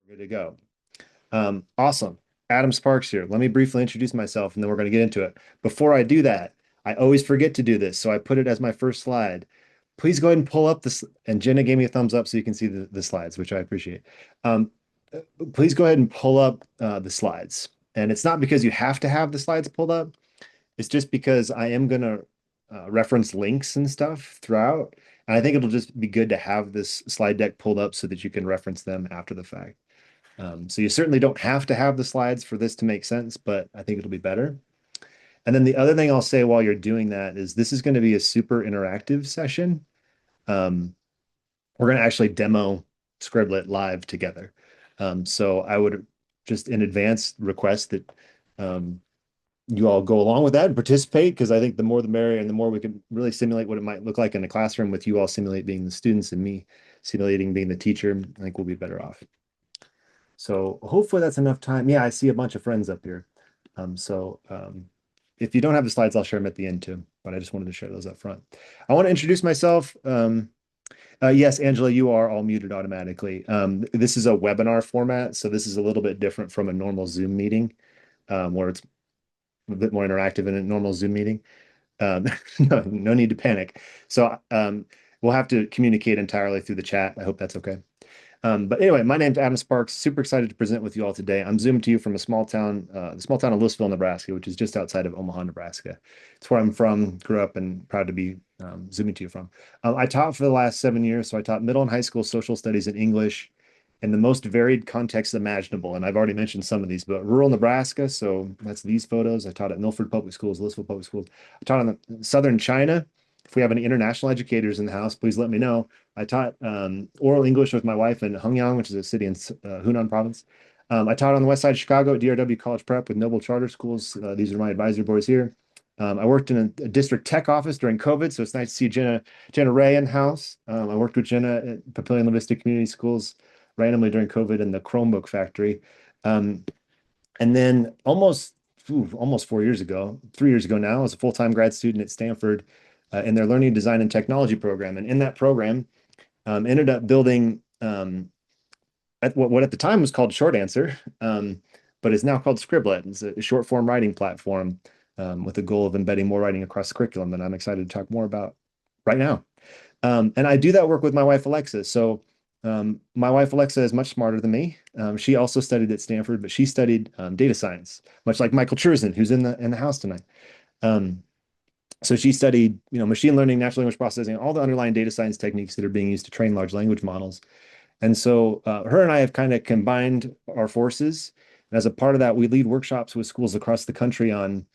Good to go. Awesome. Adam Sparks here. Let me briefly introduce myself and then we're going to get into it. Before I do that, I always forget to do this, so I put it as my first slide. Please go ahead and pull up this. And Jenna gave me a thumbs up so you can see the slides, which I appreciate. Um, please go ahead and pull up the slides. And it's not because you have to have the slides pulled up. It's just because I am going to reference links and stuff throughout. And I think it'll just be good to have this slide deck pulled up so that you can reference them after the fact. So you certainly don't have to have the slides for this to make sense, but I think it'll be better. And then the other thing I'll say while you're doing that is this is going to be a super interactive session. Um, we're going to actually demo Scriblit live together. So I would just in advance request that you all go along with that and participate because I think the more the merrier and the more we can really simulate what it might look like in the classroom with you all simulate being the students and me simulating being the teacher, I think we'll be better off. So hopefully that's enough time. Yeah, I see a bunch of friends up here. If you don't have the slides, I'll share them at the end too, but I just wanted to share those up front. I want to introduce myself. Yes, Angela, you are all muted automatically. This is a webinar format, so this is a little bit different from a normal Zoom meeting, where it's a bit more interactive in a normal Zoom meeting. No need to panic. So we'll have to communicate entirely through the chat. I hope that's okay. But anyway, my name's Adam Sparks. Super excited to present with you all today. I'm zoomed to you from a the small town of Louisville, Nebraska, which is just outside of Omaha, Nebraska. It's where I'm from, grew up, and proud to be zooming to you from. I taught for the last 7 years, so I taught middle and high school social studies and English in the most varied contexts imaginable. And I've already mentioned some of these, but rural Nebraska, so that's these photos. I taught at Milford Public Schools, Louisville Public Schools. I taught in southern China. If we have any international educators in the house, please let me know. I taught oral English with my wife in Hengyang, which is a city in Hunan province. I taught on the west side of Chicago at DRW College Prep with Noble Charter Schools. These are my advisory boards here. I worked in a district tech office during COVID, so it's nice to see Jenna Ray in house. I worked with Jenna at Papillion Linguistic Community Schools randomly during COVID in the Chromebook factory. Um, and then almost 4 years ago, 3 years ago now, I was a full-time grad student at Stanford in their Learning Design and Technology program. And in that program, ended up building at what at the time was called Short Answer, but is now called Scriblit. It's a short form writing platform with the goal of embedding more writing across the curriculum. And I'm excited to talk more about right now. And I do that work with my wife, Alexa. So my wife, Alexa, is much smarter than me. She also studied at Stanford, but she studied data science, much like Michael Churzin, who's in the house tonight. So she studied, machine learning, natural language processing, all the underlying data science techniques that are being used to train large language models. And so her and I have kind of combined our forces. And as a part of that, we lead workshops with schools across the country on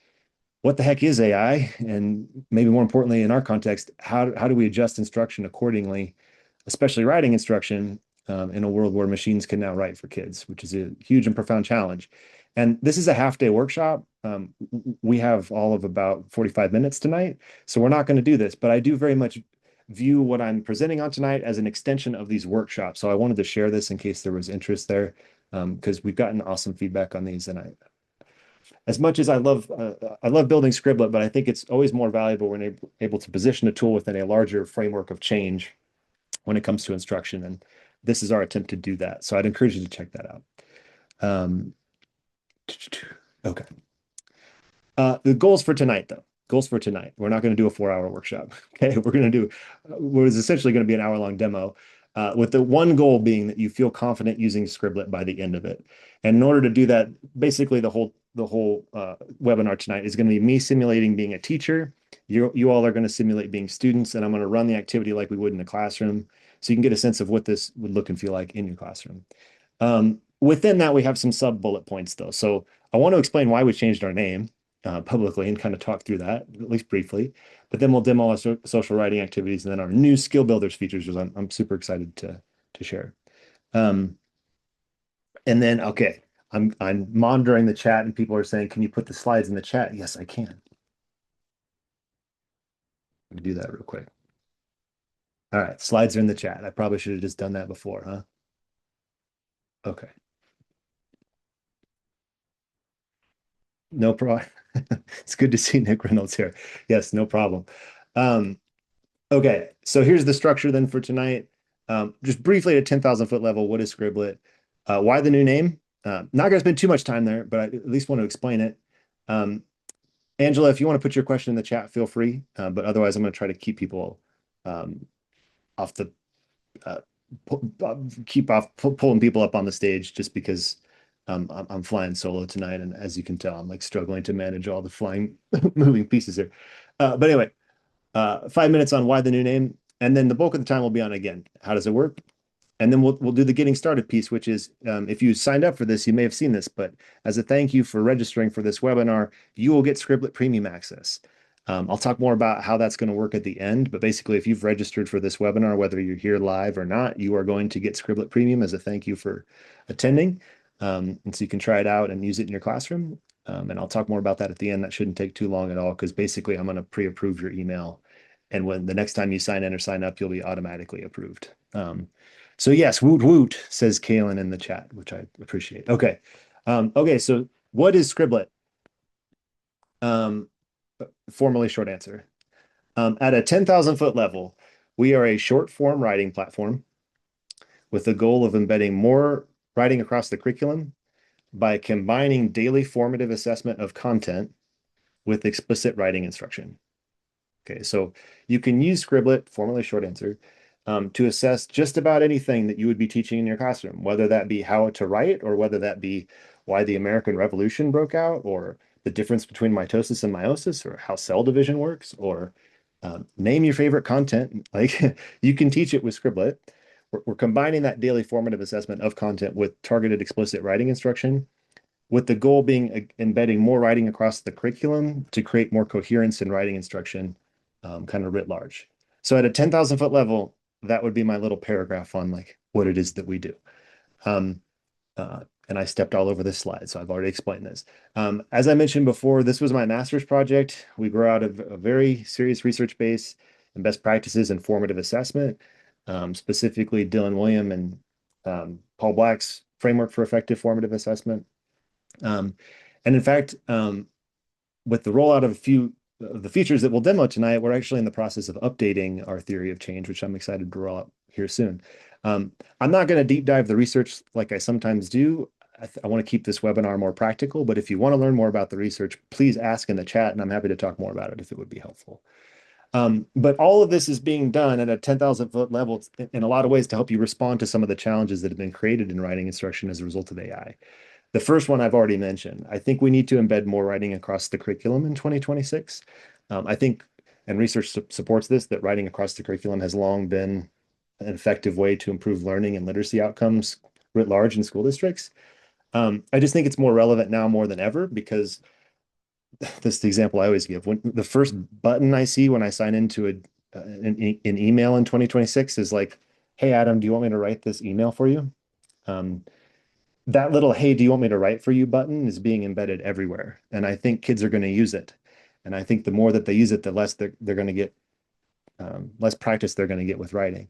what the heck is AI? And maybe more importantly, in our context, how do we adjust instruction accordingly, especially writing instruction in a world where machines can now write for kids, which is a huge and profound challenge. And this is a half-day workshop. We have all of about 45 minutes tonight, so we're not going to do this, but I do very much view what I'm presenting on tonight as an extension of these workshops. So I wanted to share this in case there was interest there, because we've gotten awesome feedback on these, and as much as I love building Scriblit, but I think it's always more valuable when able to position a tool within a larger framework of change when it comes to instruction. And this is our attempt to do that. So I'd encourage you to check that out. Um, okay. The goals for tonight, though. Goals for tonight. We're not going to do a 4-hour workshop. Okay. We're going to do what is essentially going to be an hour-long demo, with the one goal being that you feel confident using Scriblit by the end of it. And in order to do that, basically the whole webinar tonight is going to be me simulating being a teacher. You all are going to simulate being students, and I'm going to run the activity like we would in a classroom, so you can get a sense of what this would look and feel like in your classroom. Within that, we have some sub bullet points though. So I want to explain why we changed our name publicly and kind of talk through that, at least briefly. But then we'll demo our social writing activities and then our new skill builders features, which I'm super excited to share. Um, and then, okay, I'm monitoring the chat and people are saying, can you put the slides in the chat? Yes, I can. Let me do that real quick. All right, slides are in the chat. I probably should have just done that before, huh? Okay. No problem. It's good to see Nick Reynolds here. Yes, no problem. Um, okay, so here's the structure then for tonight. Just briefly at a 10,000 foot level, what is Scriblit? Why the new name? Not going to spend too much time there, but I at least want to explain it. Um, Angela, if you want to put your question in the chat, feel free. But otherwise, I'm going to try to keep people um, off the uh, keep off pulling people up on the stage just because I'm flying solo tonight, and as you can tell, I'm like struggling to manage all the flying moving pieces here. But anyway, 5 minutes on why the new name, and then the bulk of the time will be on again. How does it work? And then we'll do the getting started piece, which is if you signed up for this, you may have seen this, but as a thank you for registering for this webinar, you will get Scriblit Premium access. I'll talk more about how that's going to work at the end, but basically, if you've registered for this webinar, whether you're here live or not, you are going to get Scriblit Premium as a thank you for attending. And so you can try it out and use it in your classroom. And I'll talk more about that at the end. That shouldn't take too long at all, because basically, I'm going to pre-approve your email. And when the next time you sign in or sign up, you'll be automatically approved. So yes, woot woot, says Kalen in the chat, which I appreciate. Okay. Okay, so what is Scriblit? Formally short answer. At a 10,000 foot level, we are a short form writing platform with the goal of embedding more writing across the curriculum by combining daily formative assessment of content with explicit writing instruction. Okay, so you can use Scriblit, formally short answer, to assess just about anything that you would be teaching in your classroom, whether that be how to write or whether that be why the American Revolution broke out or the difference between mitosis and meiosis or how cell division works or name your favorite content. Like you can teach it with Scriblit. We're combining that daily formative assessment of content with targeted explicit writing instruction, with the goal being embedding more writing across the curriculum to create more coherence in writing instruction, kind of writ large. So at a 10,000 foot level, that would be my little paragraph on like what it is that we do. Um, and I stepped all over this slide, so I've already explained this. As I mentioned before, this was my master's project. We grow out of a very serious research base and best practices in formative assessment, specifically Dylan William and Paul Black's framework for effective formative assessment. And in fact, with the rollout of a few of the features that we'll demo tonight, we're actually in the process of updating our theory of change, which I'm excited to roll out here soon. I'm not going to deep dive the research like I sometimes do. I want to keep this webinar more practical, but if you want to learn more about the research, please ask in the chat, and I'm happy to talk more about it if it would be helpful. But all of this is being done at a 10,000 foot level in a lot of ways to help you respond to some of the challenges that have been created in writing instruction as a result of AI. The first one I've already mentioned. I think we need to embed more writing across the curriculum in 2026. I think, and research supports this, that writing across the curriculum has long been an effective way to improve learning and literacy outcomes writ large in school districts. I just think it's more relevant now more than ever because this is the example I always give. When the first button I see when I sign into an email in 2026 is like, hey, Adam, do you want me to write this email for you? That little, hey, do you want me to write for you button is being embedded everywhere. And I think kids are going to use it. And I think the more that they use it, the less they're going to get, less practice they're going to get with writing.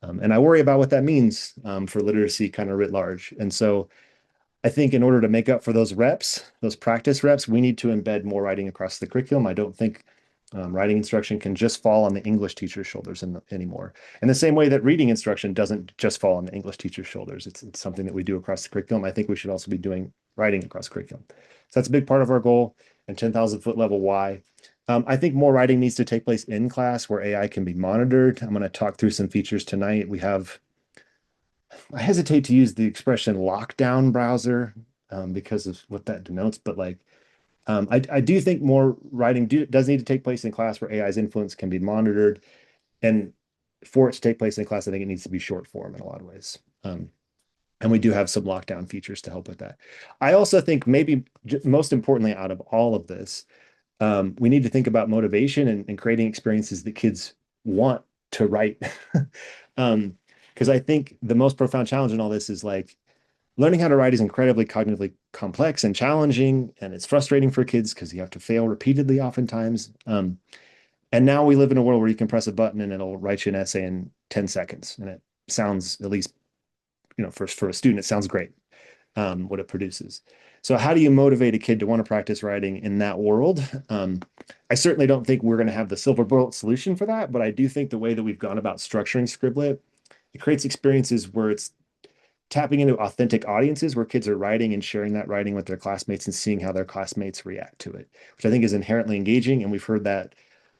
And I worry about what that means for literacy kind of writ large. And so I think in order to make up for those reps, those practice reps, we need to embed more writing across the curriculum. I don't think writing instruction can just fall on the English teacher's shoulders anymore. In the same way that reading instruction doesn't just fall on the English teacher's shoulders. It's something that we do across the curriculum. I think we should also be doing writing across curriculum. So that's a big part of our goal. And 10,000 foot level why. I think more writing needs to take place in class where AI can be monitored. I'm going to talk through some features tonight. I hesitate to use the expression lockdown browser because of what that denotes, but like I do think more writing does need to take place in class where AI's influence can be monitored. And for it to take place in class, I think it needs to be short form in a lot of ways. And we do have some lockdown features to help with that. I also think maybe most importantly out of all of this, we need to think about motivation and creating experiences that kids want to write. Because I think the most profound challenge in all this is like learning how to write is incredibly cognitively complex and challenging, and it's frustrating for kids because you have to fail repeatedly oftentimes. And now we live in a world where you can press a button and it'll write you an essay in 10 seconds. And it sounds, at least, for a student, it sounds great, what it produces. So how do you motivate a kid to want to practice writing in that world? I certainly don't think we're going to have the silver bullet solution for that, but I do think the way that we've gone about structuring Scriblit, it creates experiences where it's tapping into authentic audiences where kids are writing and sharing that writing with their classmates and seeing how their classmates react to it, which I think is inherently engaging. And we've heard that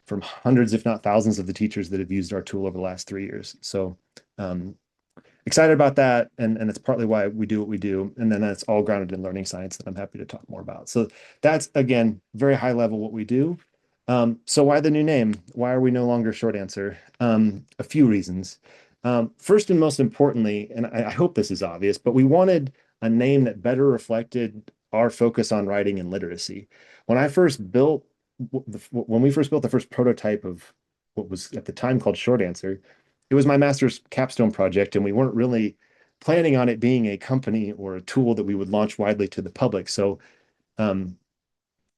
from hundreds, if not thousands, of the teachers that have used our tool over the last 3 years. So excited about that. And it's partly why we do what we do. And then that's all grounded in learning science that I'm happy to talk more about. So that's, again, very high level what we do. So why the new name? Why are we no longer short answer? A few reasons. First and most importantly, and I hope this is obvious, but we wanted a name that better reflected our focus on writing and literacy. When I first built, when we first built the first prototype of what was at the time called Short Answer, it was my master's capstone project, and we weren't really planning on it being a company or a tool that we would launch widely to the public. So um,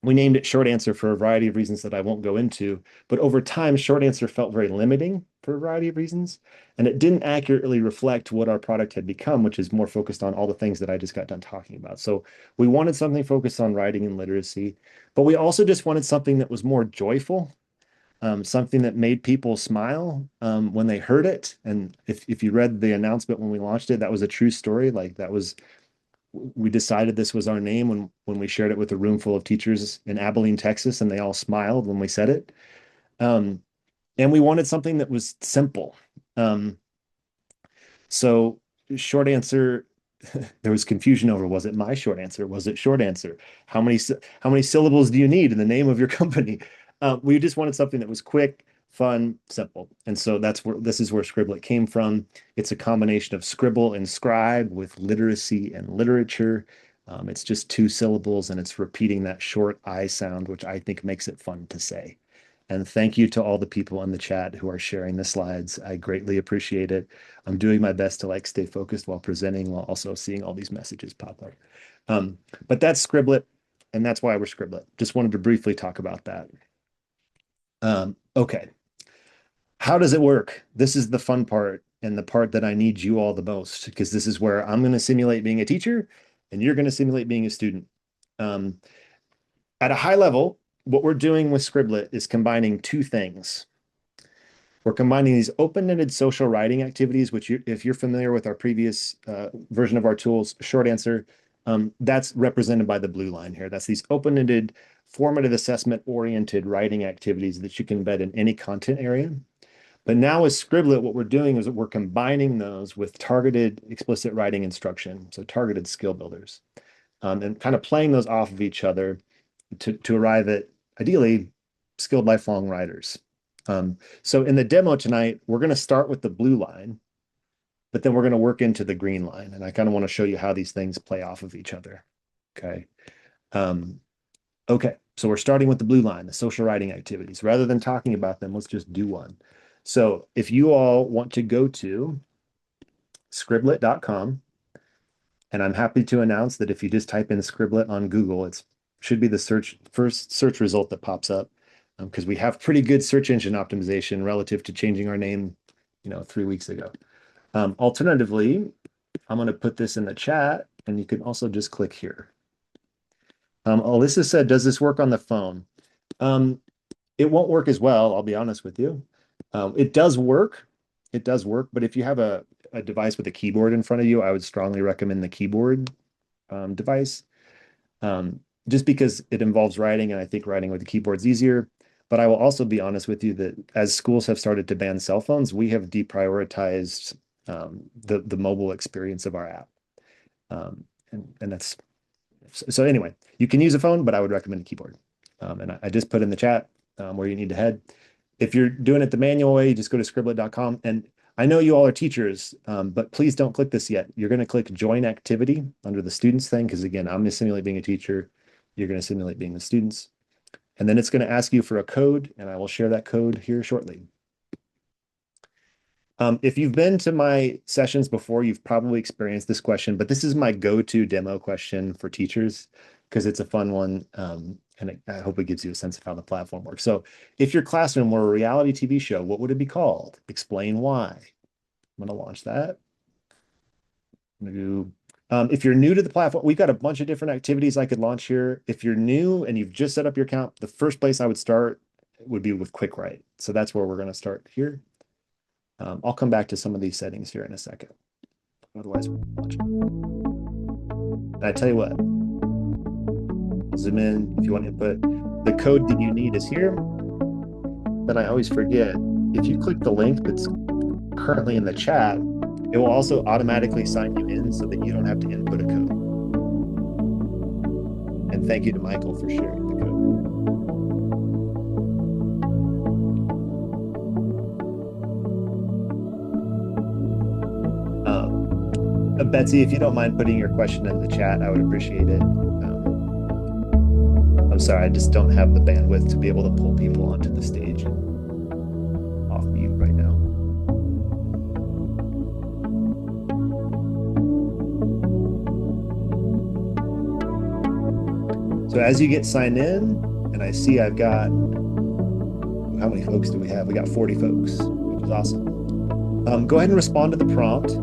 we named it Short Answer for a variety of reasons that I won't go into. But over time, Short Answer felt very limiting for a variety of reasons. And it didn't accurately reflect what our product had become, which is more focused on all the things that I just got done talking about. So we wanted something focused on writing and literacy, but we also just wanted something that was more joyful, something that made people smile when they heard it. And if you read the announcement when we launched it, that was a true story. Like that was, we decided this was our name when we shared it with a room full of teachers in Abilene, Texas, and they all smiled when we said it. Um, and we wanted something that was simple. Um, so short answer, there was confusion over, was it my short answer? Was it short answer? How many syllables do you need in the name of your company? We just wanted something that was quick, fun, simple. And so this is where Scriblit came from. It's a combination of scribble and scribe with literacy and literature. It's just 2 syllables and it's repeating that short I sound, which I think makes it fun to say. And thank you to all the people in the chat who are sharing the slides. I greatly appreciate it. I'm doing my best to like stay focused while presenting, while also seeing all these messages pop up. But that's Scriblit, and that's why we're Scriblit. Just wanted to briefly talk about that. Okay. How does it work? This is the fun part and the part that I need you all the most, because this is where I'm going to simulate being a teacher and you're going to simulate being a student. Um, at a high level, what we're doing with Scriblit is combining 2 things. We're combining these open-ended social writing activities, which if you're familiar with our previous version of our tools, Short Answer, that's represented by the blue line here. That's these open-ended, formative assessment-oriented writing activities that you can embed in any content area. But now with Scriblit, what we're doing is that we're combining those with targeted explicit writing instruction, so targeted skill builders, and kind of playing those off of each other to arrive at, ideally, skilled lifelong writers. So in the demo tonight, we're going to start with the blue line, but then we're going to work into the green line. And I kind of want to show you how these things play off of each other. Okay. Okay. So we're starting with the blue line, the social writing activities. Rather than talking about them, let's just do one. So if you all want to go to scriblit.com, and I'm happy to announce that if you just type in Scriblit on Google, it should be the first search result that pops up, because we have pretty good search engine optimization relative to changing our name, 3 weeks ago. Alternatively, I'm going to put this in the chat, and you can also just click here. Alyssa said, does this work on the phone? It won't work as well, I'll be honest with you. It does work. It does work, but if you have a device with a keyboard in front of you, I would strongly recommend the keyboard device, just because it involves writing, and I think writing with the keyboard is easier. But I will also be honest with you that as schools have started to ban cell phones, we have deprioritized the mobile experience of our app. And that's so anyway, you can use a phone, but I would recommend a keyboard. And I just put in the chat where you need to head. If you're doing it the manual way, you just go to scriblit.com. And I know you all are teachers, but please don't click this yet. You're going to click join activity under the students thing, because again, I'm going to simulate being a teacher. You're going to simulate being the students. And then it's going to ask you for a code, and I will share that code here shortly. If you've been to my sessions before, you've probably experienced this question, but this is my go-to demo question for teachers because it's a fun one. And I hope it gives you a sense of how the platform works. So if your classroom were a reality TV show, what would it be called? Explain why. I'm going to launch that. If you're new to the platform, we've got a bunch of different activities I could launch here. If you're new and you've just set up your account, the first place I would start would be with Quick Write. So that's where we're going to start here. I'll come back to some of these settings here in a second. Otherwise, watch. And I tell you what, zoom in if you want input. The code that you need is here. Then I always forget, if you click the link that's currently in the chat, it will also automatically sign you in so that you don't have to input a code. And thank you to Michael for sharing the code. Betsy, if you don't mind putting your question in the chat, I would appreciate it. I'm sorry, I just don't have the bandwidth to be able to pull people onto the stage off mute right now. So as you get signed in, and I see I've got, how many folks do we have? We got 40 folks, which is awesome. Go ahead and respond to the prompt.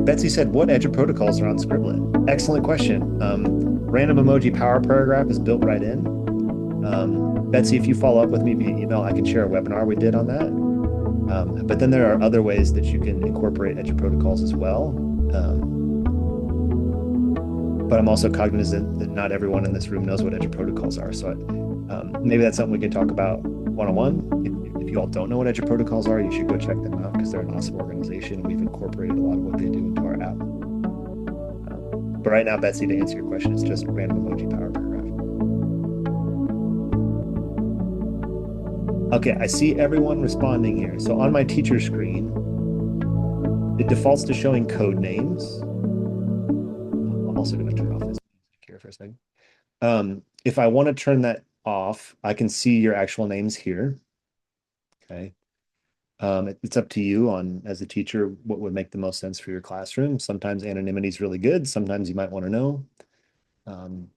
Betsy said, what edge of protocols are on Scriblit? Excellent question. Random emoji power paragraph is built right in. Betsy, if you follow up with me via email, I can share a webinar we did on that. But then there are other ways that you can incorporate edge of protocols as well. But I'm also cognizant that not everyone in this room knows what edge of protocols are. So maybe that's something we can talk about one-on-one. If you all don't know what edge of protocols are, you should go check them out because they're an awesome organization. We've incorporated a lot of what they do into our app. But right now, Betsy, to answer your question, it's just random emoji power paragraph. Okay, I see everyone responding here. So on my teacher screen, it defaults to showing code names. I'm also going to turn off this music here for a second. If I want to turn that off, I can see your actual names here. Okay. It's up to you on, as a teacher, what would make the most sense for your classroom. Sometimes anonymity is really good. Sometimes you might want to know. And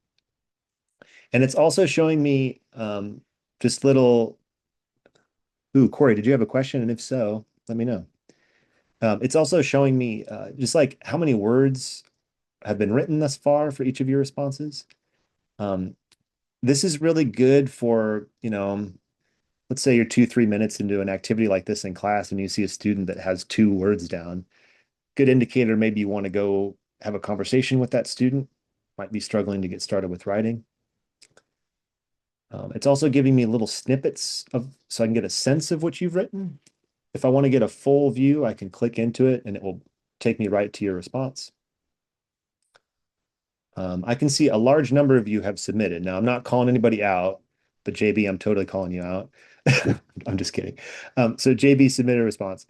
it's also showing me just little, ooh, Corey, did you have a question? And if so, let me know. It's also showing me just like how many words have been written thus far for each of your responses. This is really good for, let's say you're 2-3 minutes into an activity like this in class and you see a student that has 2 words down. Good indicator, maybe you want to go have a conversation with that student, might be struggling to get started with writing. It's also giving me little snippets so I can get a sense of what you've written. If I want to get a full view, I can click into it and it will take me right to your response. I can see a large number of you have submitted. Now, I'm not calling anybody out, but JB, I'm totally calling you out. I'm just kidding. So JB submitted a response.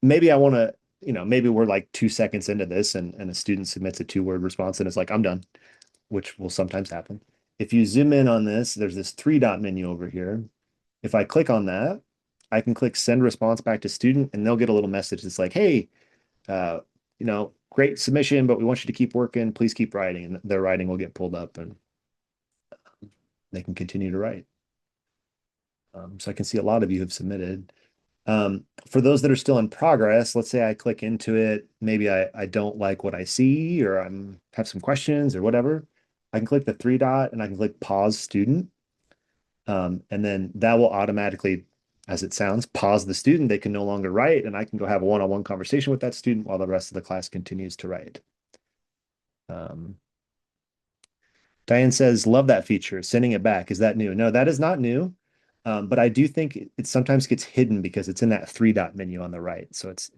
Maybe I want to, maybe we're like 2 seconds into this and a student submits a 2-word response and it's like, I'm done, which will sometimes happen. If you zoom in on this, there's this 3-dot menu over here. If I click on that, I can click send response back to student and they'll get a little message that's like, hey, great submission, but we want you to keep working. Please keep writing. And their writing will get pulled up and they can continue to write. So I can see a lot of you have submitted. For those that are still in progress, let's say I click into it. Maybe I don't like what I see or have some questions or whatever. I can click the 3-dot and I can click pause student. And then that will automatically, as it sounds, pause the student. They can no longer write and I can go have a one-on-one conversation with that student while the rest of the class continues to write. Diane says, love that feature, sending it back. Is that new? No, that is not new. But I do think it sometimes gets hidden because it's in that 3-dot menu on the right. So it's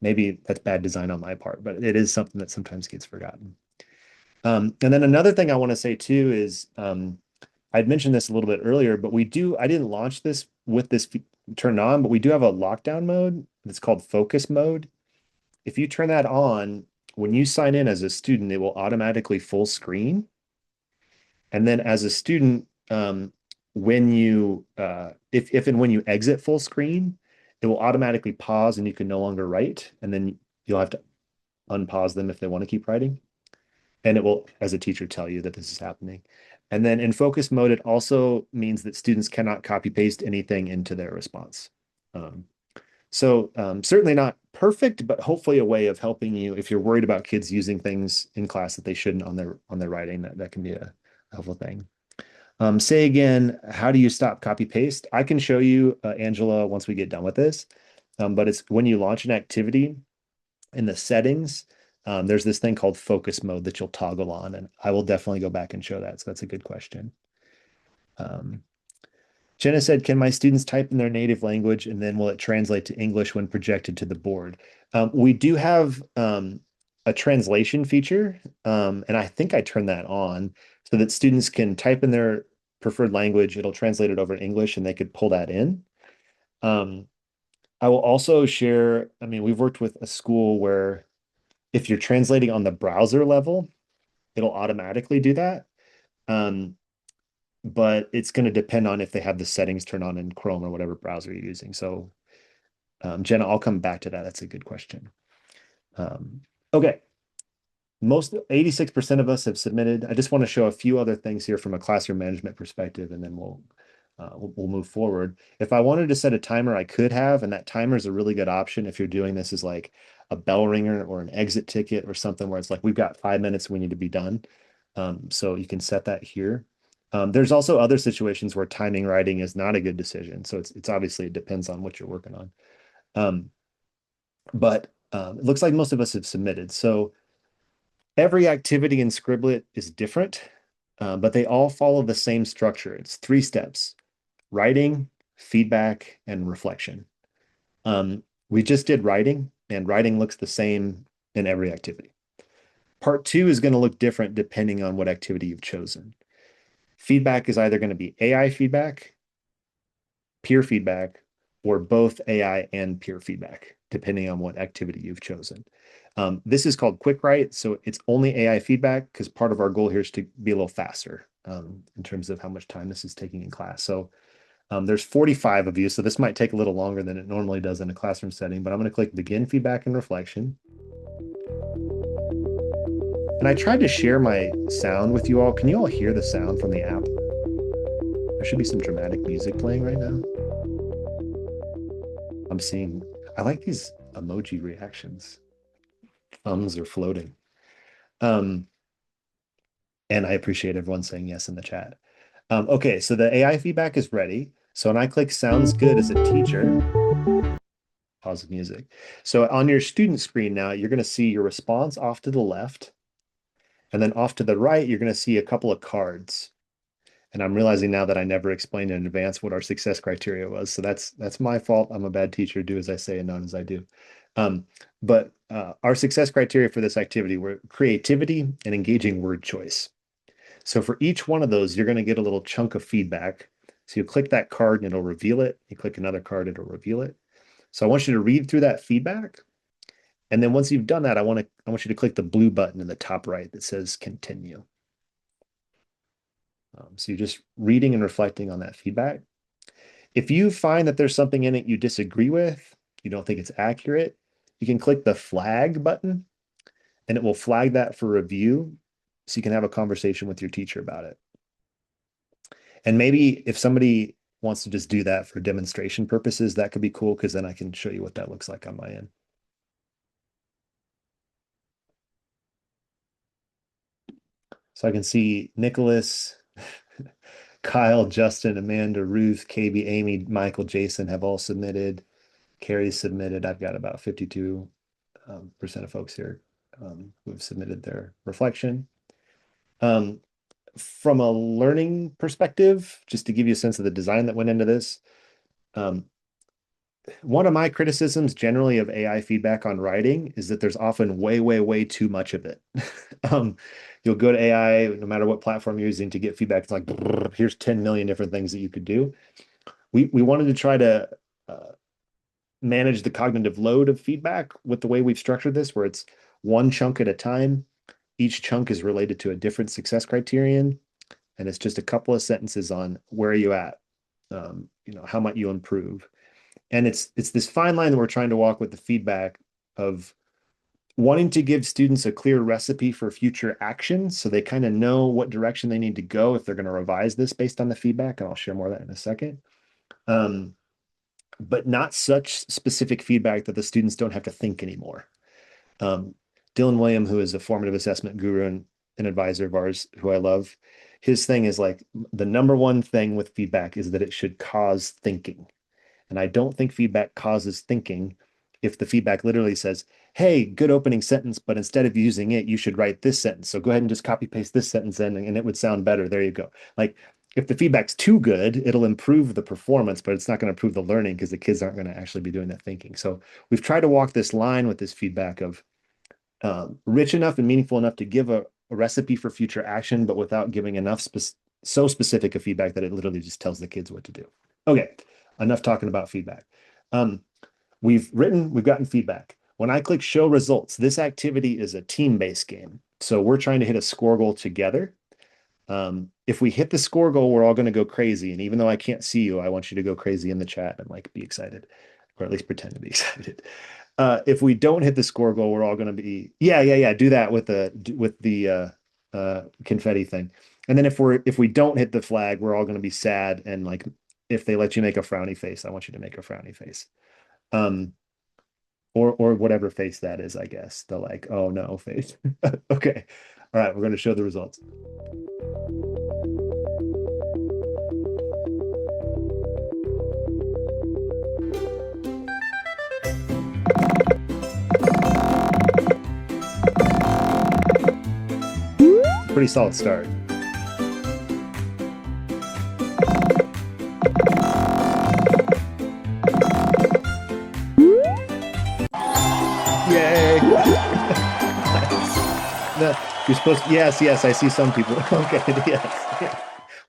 maybe that's bad design on my part, but it is something that sometimes gets forgotten. And then another thing I want to say too is I'd mentioned this a little bit earlier, but I didn't launch this with this turned on, but we do have a lockdown mode that's called focus mode. If you turn that on, when you sign in as a student, it will automatically full screen. And then as a student, when you if and when you exit full screen, it will automatically pause and you can no longer write. And then you'll have to unpause them if they want to keep writing. And it will, as a teacher, tell you that this is happening. And then in focus mode, it also means that students cannot copy paste anything into their response. So certainly not perfect, but hopefully a way of helping you if you're worried about kids using things in class that they shouldn't on their writing, that can be a helpful thing. Say again, how do you stop copy paste? I can show you, Angela, once we get done with this. But it's when you launch an activity in the settings, there's this thing called focus mode that you'll toggle on, and I will definitely go back and show that. So that's a good question. Um, Jenna said, can my students type in their native language and then will it translate to English when projected to the board? We do have a translation feature, and I think I turned that on so that students can type in their preferred language. It'll translate it over to English and they could pull that in. Um, I will also share, I mean, we've worked with a school where if you're translating on the browser level, it'll automatically do that. Um, but it's going to depend on if they have the settings turned on in Chrome or whatever browser you're using. So, Jenna, I'll come back to that. That's a good question. Okay. Most 86% of us have submitted. I just want to show a few other things here from a classroom management perspective, and then we'll move forward. If I wanted to set a timer, I could have, and that timer is a really good option if you're doing this as like a bell ringer or an exit ticket or something where it's like, we've got 5 minutes, we need to be done. So you can set that here. There's also other situations where timing writing is not a good decision. So it's obviously, it depends on what you're working on. But it looks like most of us have submitted. So every activity in Scriblit is different, but they all follow the same structure. It's 3 steps: writing, feedback, and reflection. We just did writing, and writing looks the same in every activity. Part 2 is going to look different depending on what activity you've chosen. Feedback is either going to be AI feedback, peer feedback, or both AI and peer feedback, depending on what activity you've chosen. This is called quick write, so it's only AI feedback because part of our goal here is to be a little faster in terms of how much time this is taking in class. So there's 45 of you, so this might take a little longer than it normally does in a classroom setting, but I'm going to click begin feedback and reflection. And I tried to share my sound with you all. Can you all hear the sound from the app? There should be some dramatic music playing right now. I like these emoji reactions. Thumbs are floating. And I appreciate everyone saying yes in the chat. Okay, so the AI feedback is ready. So when I click sounds good as a teacher, pause the music. So on your student screen now, you're going to see your response off to the left. And then off to the right, you're going to see a couple of cards. And I'm realizing now that I never explained in advance what our success criteria was. So that's my fault. I'm a bad teacher. Do as I say and not as I do. But our success criteria for this activity were creativity and engaging word choice. So for each one of those, you're going to get a little chunk of feedback. So you click that card and it'll reveal it. You click another card, it'll reveal it. So I want you to read through that feedback. And then once you've done that, I want you to click the blue button in the top right that says continue. So you're just reading and reflecting on that feedback. If you find that there's something in it you disagree with, you don't think it's accurate, you can click the flag button and it will flag that for review so you can have a conversation with your teacher about it. And maybe if somebody wants to just do that for demonstration purposes, that could be cool because then I can show you what that looks like on my end. So I can see Nicholas, Kyle, Justin, Amanda, Ruth, KB, Amy, Michael, Jason have all submitted. Carrie submitted. I've got about 52% of folks here who have submitted their reflection. From a learning perspective, just to give you a sense of the design that went into this, one of my criticisms generally of AI feedback on writing is that there's often way, way, way too much of it. You'll go to AI, no matter what platform you're using to get feedback. It's like, here's 10 million different things that you could do. We wanted to try to manage the cognitive load of feedback with the way we've structured this, where it's one chunk at a time. Each chunk is related to a different success criterion. And it's just a couple of sentences on where are you at? How might you improve? And it's this fine line that we're trying to walk with the feedback of wanting to give students a clear recipe for future action so they kind of know what direction they need to go if they're going to revise this based on the feedback. And I'll share more of that in a second. But not such specific feedback that the students don't have to think anymore. Dylan William, who is a formative assessment guru and an advisor of ours, who I love, his thing is like the number one thing with feedback is that it should cause thinking. And I don't think feedback causes thinking if the feedback literally says, hey, good opening sentence, but instead of using it, you should write this sentence. So go ahead and just copy paste this sentence in and it would sound better. There you go. Like if the feedback's too good, it'll improve the performance, but it's not going to improve the learning because the kids aren't going to actually be doing that thinking. So we've tried to walk this line with this feedback of rich enough and meaningful enough to give a recipe for future action, but without giving enough so specific a feedback that it literally just tells the kids what to do. Okay, enough talking about feedback. We've gotten feedback. When I click show results, this activity is a team-based game. So we're trying to hit a score goal together. If we hit the score goal, we're all going to go crazy. And even though I can't see you, I want you to go crazy in the chat and like be excited, or at least pretend to be excited. If we don't hit the score goal, we're all going to be, yeah, do that with the confetti thing. And then if we don't hit the flag, we're all going to be sad. And like, if they let you make a frowny face, I want you to make a frowny face. Or whatever face that is, I guess. The like, oh no face. Okay. All right, we're going to show the results. Pretty solid start. Yay! No, you're supposed to, yes, I see some people. Okay, yes.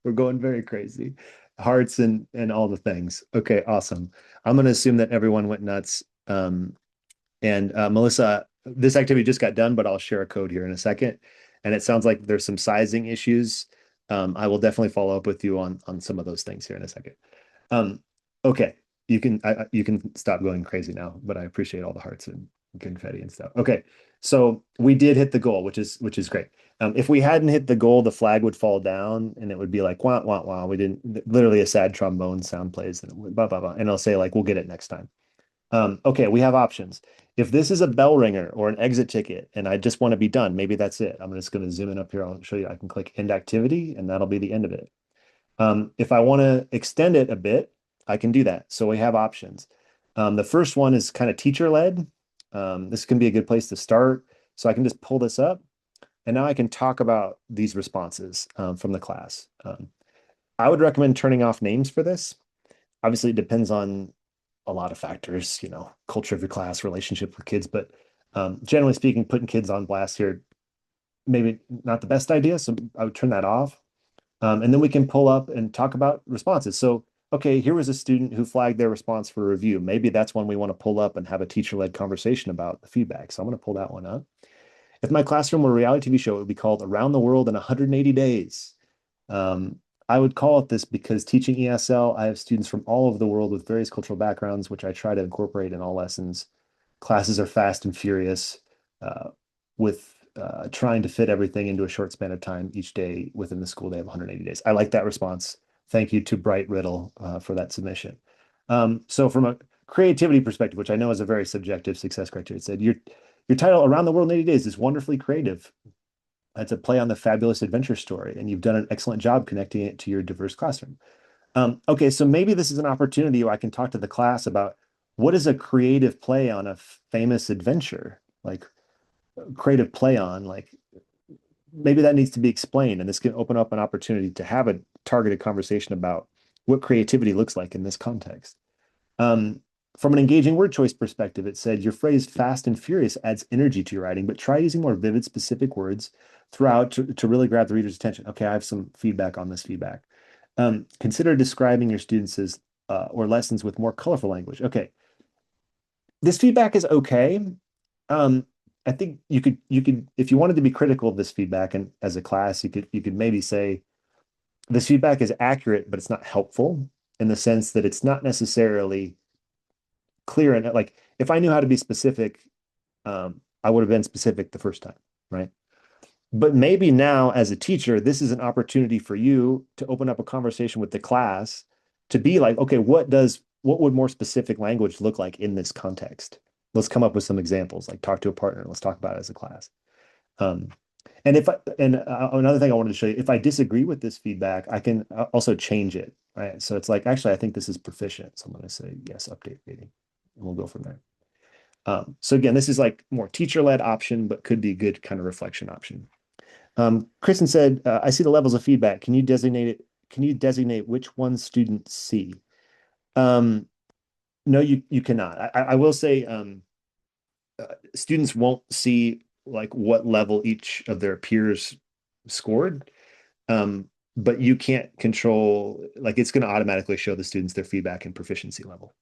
We're going very crazy. Hearts and all the things. Okay, awesome. I'm going to assume that everyone went nuts. And Melissa, this activity just got done, but I'll share a code here in a second. And it sounds like there's some sizing issues. I will definitely follow up with you on some of those things here in a second. Okay, you can stop going crazy now, but I appreciate all the hearts and confetti and stuff. Okay, so we did hit the goal, which is great. If we hadn't hit the goal, the flag would fall down and it would be like wah wah wah. We didn't, literally a sad trombone sound plays and blah blah blah, and it'll say like we'll get it next time. Okay, we have options. If this is a bell ringer or an exit ticket and I just want to be done, maybe that's it. I'm just going to zoom in up here. I'll show you. I can click end activity and that'll be the end of it. If I want to extend it a bit, I can do that. So we have options. The first one is kind of teacher-led. This can be a good place to start. So I can just pull this up and now I can talk about these responses from the class. I would recommend turning off names for this. Obviously, it depends on a lot of factors, culture of your class, relationship with kids, but generally speaking, putting kids on blast here, maybe not the best idea. So I would turn that off. And then we can pull up and talk about responses. So, okay, here was a student who flagged their response for review. Maybe that's one we want to pull up and have a teacher-led conversation about the feedback. So I'm going to pull that one up. If my classroom were a reality TV show, it would be called Around the World in 180 Days. I would call it this because teaching ESL, I have students from all over the world with various cultural backgrounds, which I try to incorporate in all lessons. Classes are fast and furious with trying to fit everything into a short span of time each day within the school day of 180 days. I like that response. Thank you to Bright Riddle for that submission. So from a creativity perspective, which I know is a very subjective success criteria, it said your title Around the World in 80 Days is wonderfully creative. It's a play on the fabulous adventure story, and you've done an excellent job connecting it to your diverse classroom. Okay, so maybe this is an opportunity where I can talk to the class about what is a creative play on a famous adventure, like creative play on, like maybe that needs to be explained, and this can open up an opportunity to have a targeted conversation about what creativity looks like in this context. From an engaging word choice perspective, it said your phrase fast and furious adds energy to your writing, but try using more vivid, specific words throughout to really grab the reader's attention. Okay, I have some feedback on this feedback. Consider describing your students as or lessons with more colorful language. Okay, this feedback is okay. I think you could if you wanted to be critical of this feedback and as a class, you could maybe say this feedback is accurate, but it's not helpful in the sense that it's not necessarily clear. And like if I knew how to be specific, I would have been specific the first time, right? But maybe now as a teacher, this is an opportunity for you to open up a conversation with the class to be like, okay, what would more specific language look like in this context? Let's come up with some examples, like talk to a partner. Let's talk about it as a class. And if I, and another thing I wanted to show you, if I disagree with this feedback, I can also change it, right? So it's like, actually, I think this is proficient. So I'm going to say yes, update rating, and we'll go from there. So again, this is like more teacher-led option, but could be a good kind of reflection option. Kristen said, I see the levels of feedback. Can you designate it? Can you designate which ones students see? Um, no, you cannot. I will say students won't see like what level each of their peers scored. Um, but you can't control, like it's going to automatically show the students their feedback and proficiency level.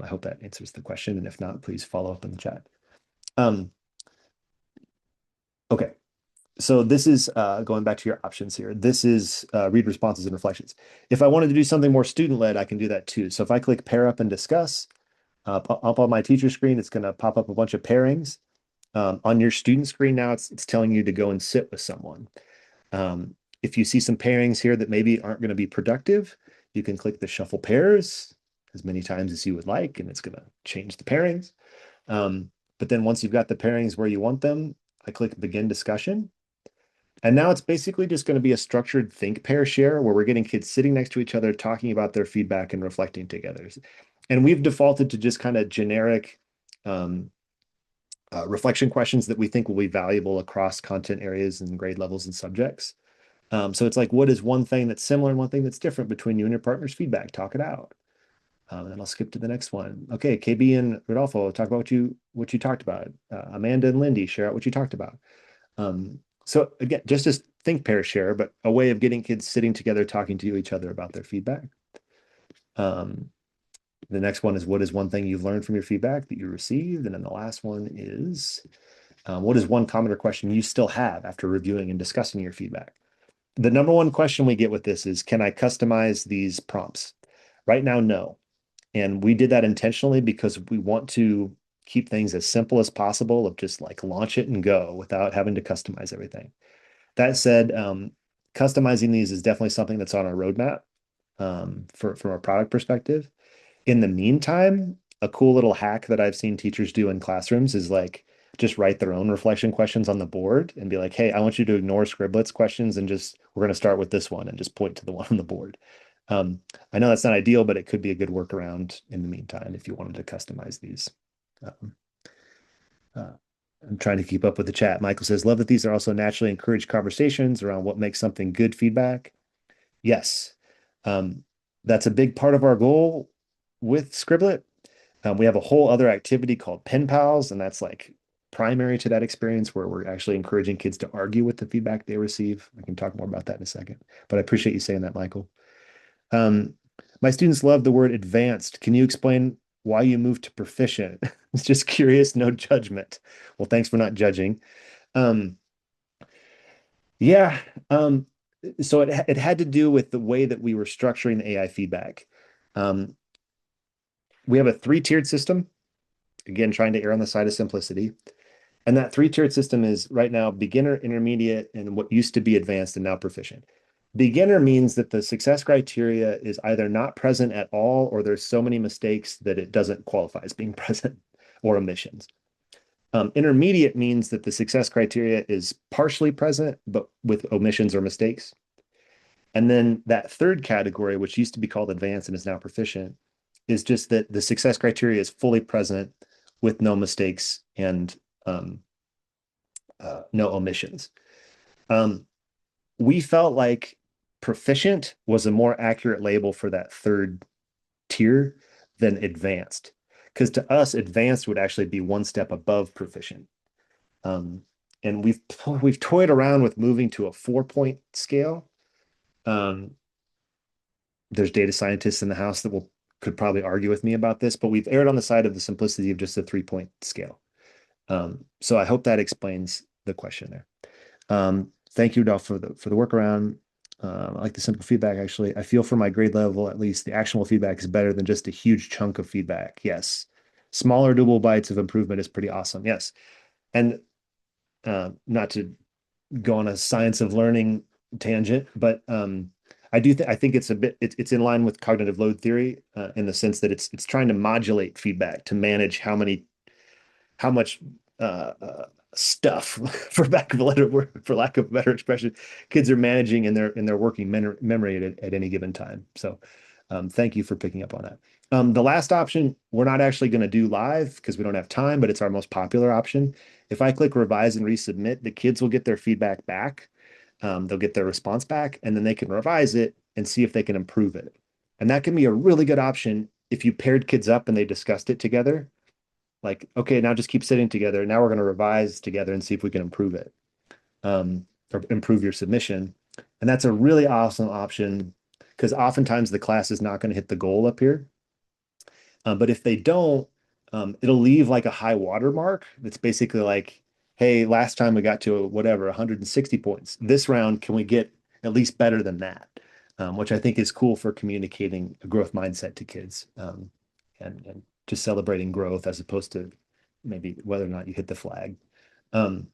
I hope that answers the question. And if not, please follow up in the chat. Um, okay. So this is going back to your options here. This is read responses and reflections. If I wanted to do something more student-led, I can do that too. So if I click pair up and discuss, up on my teacher screen, it's going to pop up a bunch of pairings. On your student screen now, it's telling you to go and sit with someone. If you see some pairings here that maybe aren't going to be productive, you can click the shuffle pairs as many times as you would like, and it's going to change the pairings. But then once you've got the pairings where you want them, I click begin discussion. And now it's basically just going to be a structured think pair share where we're getting kids sitting next to each other, talking about their feedback and reflecting together. And we've defaulted to just kind of generic um, reflection questions that we think will be valuable across content areas and grade levels and subjects. So it's like, what is one thing that's similar and one thing that's different between you and your partner's feedback? Talk it out. And then I'll skip to the next one. Okay, KB and Rodolfo, talk about what you talked about. Amanda and Lindy, share out what you talked about. So again, just as think pair share, but a way of getting kids sitting together, talking to each other about their feedback. The next one is what is one thing you've learned from your feedback that you received? And then the last one is what is one comment or question you still have after reviewing and discussing your feedback? The number one question we get with this is, can I customize these prompts? Right now, no. And we did that intentionally because we want to keep things as simple as possible of just like launch it and go without having to customize everything. That said, customizing these is definitely something that's on our roadmap from a product perspective. In the meantime, a cool little hack that I've seen teachers do in classrooms is like just write their own reflection questions on the board and be like, hey, I want you to ignore Scriblit's questions and just we're going to start with this one and just point to the one on the board. I know that's not ideal, but it could be a good workaround in the meantime if you wanted to customize these. Um, uh, I'm trying to keep up with the chat. Michael says, love that these are also naturally encouraged conversations around what makes something good feedback. Yes. Um, that's a big part of our goal with Scriblit. We have a whole other activity called Pen Pals, and that's like primary to that experience where we're actually encouraging kids to argue with the feedback they receive. I can talk more about that in a second, but I appreciate you saying that, Michael. Um, my students love the word advanced. Can you explain why you moved to proficient? It's just curious, no judgment. Well, thanks for not judging. Um, yeah, um, so it had to do with the way that we were structuring the AI feedback. Um, we have a three-tiered system, again, trying to err on the side of simplicity. And that three-tiered system is right now beginner, intermediate, and what used to be advanced and now proficient. Beginner means that the success criteria is either not present at all or there's so many mistakes that it doesn't qualify as being present or omissions. Intermediate means that the success criteria is partially present, but with omissions or mistakes. And then that third category, which used to be called advanced and is now proficient, is just that the success criteria is fully present with no mistakes and no omissions. We felt like proficient was a more accurate label for that third tier than advanced. Because to us, advanced would actually be one step above proficient. Um, and we've toyed around with moving to a 4-point scale. There's data scientists in the house that could probably argue with me about this, but we've erred on the side of the simplicity of just a 3-point scale. So I hope that explains the question there. Thank you, Dolph, for the workaround. I like the simple feedback, actually. I feel for my grade level, at least, the actionable feedback is better than just a huge chunk of feedback. Yes. Smaller doable bites of improvement is pretty awesome. Yes. And not to go on a science of learning tangent, but I think it's in line with cognitive load theory in the sense that it's trying to modulate feedback to manage how much stuff for lack of a better expression, kids are managing in their working memory at any given time. So thank you for picking up on that. The last option, we're not actually going to do live because we don't have time, but it's our most popular option. If I click revise and resubmit, the kids will get their feedback back. They'll get their response back, and then they can revise it and see if they can improve it. And that can be a really good option if you paired kids up and they discussed it together. Like, okay, now just keep sitting together. Now we're going to revise together and see if we can improve it, or improve your submission. And that's a really awesome option because oftentimes the class is not going to hit the goal up here. But if they don't, it'll leave like a high water mark. That's basically like, hey, last time we got to whatever, 160 points. This round, can we get at least better than that? Which I think is cool for communicating a growth mindset to kids, and just celebrating growth as opposed to maybe whether or not you hit the flag. Um,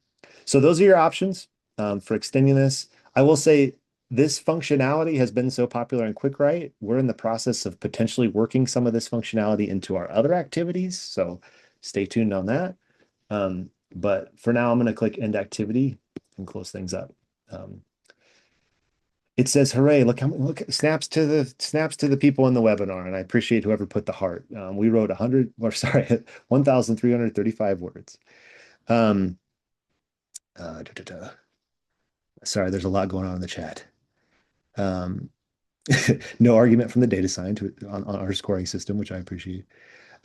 so those are your options for extending this. I will say this functionality has been so popular in QuickWrite. We're in the process of potentially working some of this functionality into our other activities. So stay tuned on that. But for now, I'm going to click End Activity and close things up. It says, "Hooray! Look, snaps to the people in the webinar," and I appreciate whoever put the heart. We wrote 100, or sorry, 1,335 words. Da, da, da. Sorry, there's a lot going on in the chat. No argument from the data scientist on our scoring system, which I appreciate.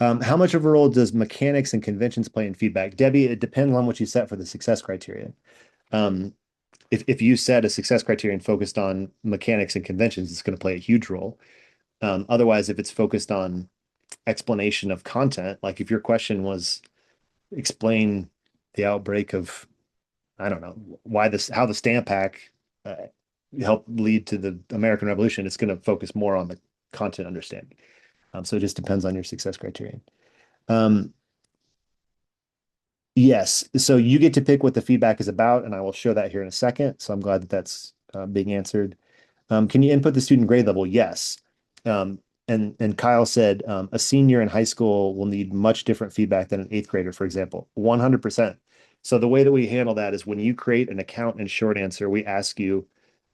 How much of a role does mechanics and conventions play in feedback? Debbie, it depends on what you set for the success criterion. If you set a success criterion focused on mechanics and conventions, it's going to play a huge role. Otherwise, if it's focused on explanation of content, like if your question was explain the outbreak of, I don't know, how the stamp act helped lead to the American Revolution, it's going to focus more on the content understanding. So it just depends on your success criterion. Yes, so you get to pick what the feedback is about, and I will show that here in a second. So I'm glad that that's being answered. Can you input the student grade level? Yes. And Kyle said a senior in high school will need much different feedback than an eighth grader, for example. 100%. So the way that we handle that is when you create an account in Short Answer, we ask you,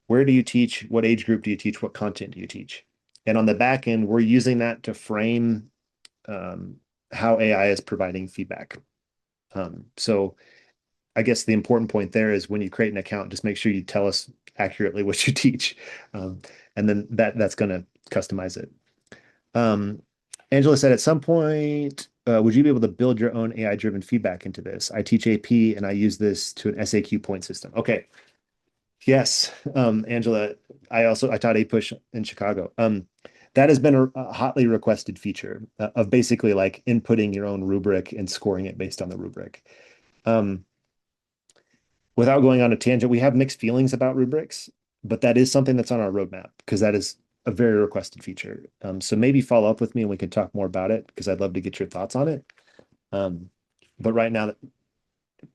where do you teach? What age group do you teach? What content do you teach? And on the back end, we're using that to frame how AI is providing feedback. So I guess the important point there is when you create an account, just make sure you tell us accurately what you teach. And then that's going to customize it. Angela said, at some point, would you be able to build your own AI-driven feedback into this? I teach AP and I use this to an SAQ point system. Okay. Yes, Angela, I taught APUSH in Chicago. That has been a hotly requested feature of basically like inputting your own rubric and scoring it based on the rubric. Without going on a tangent, we have mixed feelings about rubrics, but that is something that's on our roadmap because that is a very requested feature. So maybe follow up with me and we can talk more about it because I'd love to get your thoughts on it. But right now,